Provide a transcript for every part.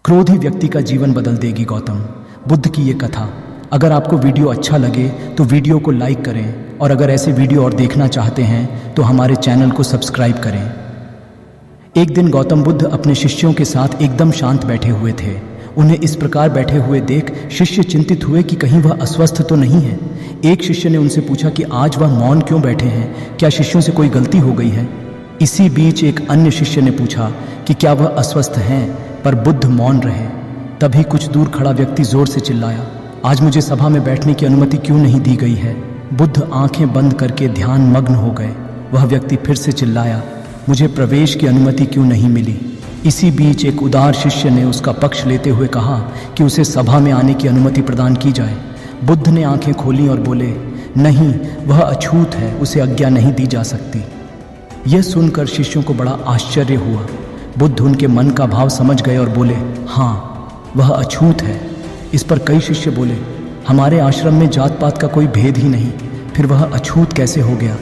क्रोधी व्यक्ति का जीवन बदल देगी। गौतम बुद्ध की ये कथा। अगर आपको वीडियो अच्छा लगे तो वीडियो को लाइक करें और अगर ऐसे वीडियो और देखना चाहते हैं तो हमारे चैनल को सब्सक्राइब करें। एक दिन गौतम बुद्ध अपने शिष्यों के साथ एकदम शांत बैठे हुए थे। उन्हें इस प्रकार बैठे हुए देख शिष्य चिंतित हुए कि कहीं वह अस्वस्थ तो नहीं है। एक शिष्य ने उनसे पूछा कि आज वह मौन क्यों बैठे हैं, क्या शिष्यों से कोई गलती हो गई है। इसी बीच एक अन्य शिष्य ने पूछा कि क्या वह अस्वस्थ हैं, पर बुद्ध मौन रहे। तभी कुछ दूर खड़ा व्यक्ति जोर से चिल्लाया, आज मुझे सभा में बैठने की अनुमति क्यों नहीं दी गई है। बुद्ध आंखें बंद करके ध्यान मग्न हो गए। वह व्यक्ति फिर से चिल्लाया, मुझे प्रवेश की अनुमति क्यों नहीं मिली। इसी बीच एक उदार शिष्य ने उसका पक्ष लेते हुए कहा कि उसे सभा में आने की अनुमति प्रदान की जाए। बुद्ध ने आंखें खोली और बोले, नहीं, वह अछूत है, उसे आज्ञा नहीं दी जा सकती। यह सुनकर शिष्यों को बड़ा आश्चर्य हुआ। बुद्ध उनके मन का भाव समझ गए और बोले, हाँ, वह अछूत है। इस पर कई शिष्य बोले, हमारे आश्रम में जात पात का कोई भेद ही नहीं, फिर वह अछूत कैसे हो गया।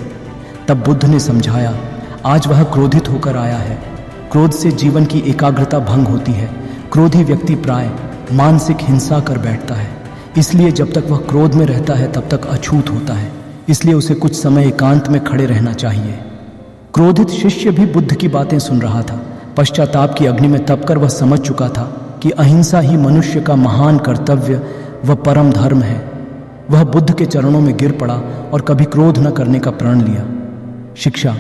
तब बुद्ध ने समझाया, आज वह क्रोधित होकर आया है। क्रोध से जीवन की एकाग्रता भंग होती है। क्रोधी व्यक्ति प्राय मानसिक हिंसा कर बैठता है, इसलिए जब तक वह क्रोध में रहता है तब तक अछूत होता है। इसलिए उसे कुछ समय एकांत में खड़े रहना चाहिए। क्रोधित शिष्य भी बुद्ध की बातें सुन रहा था। पश्चाताप की अग्नि में तपकर वह समझ चुका था कि अहिंसा ही मनुष्य का महान कर्तव्य व परम धर्म है। वह बुद्ध के चरणों में गिर पड़ा और कभी क्रोध न करने का प्रण लिया। शिक्षा,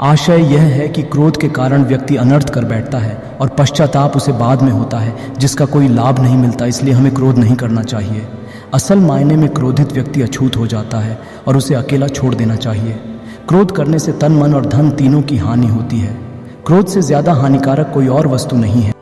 आशय यह है कि क्रोध के कारण व्यक्ति अनर्थ कर बैठता है और पश्चाताप उसे बाद में होता है, जिसका कोई लाभ नहीं मिलता। इसलिए हमें क्रोध नहीं करना चाहिए। असल मायने में क्रोधित व्यक्ति अछूत हो जाता है और उसे अकेला छोड़ देना चाहिए। क्रोध करने से तन, मन और धन तीनों की हानि होती है। क्रोध से ज्यादा हानिकारक कोई और वस्तु नहीं है।